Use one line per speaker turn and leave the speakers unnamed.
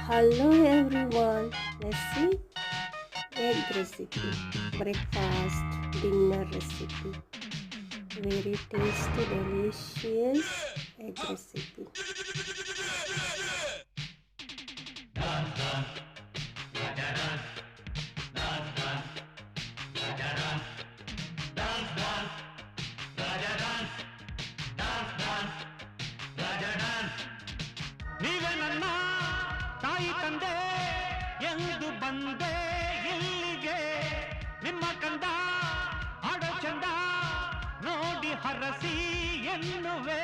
Hello everyone. Let's see egg recipe, breakfast, dinner recipe. Very tasty, delicious egg recipe.
ನೀವೇ ನನ್ನ ತಾಯಿ ತಂದೆ ಎಂದು ಬಂದೆ ಇಲ್ಲಿಗೆ ನಿಮ್ಮ ಕಂದ ಆಡೋ ಚಂದ ನೋಡಿ ಹರಸಿ ಎನ್ನುವೆ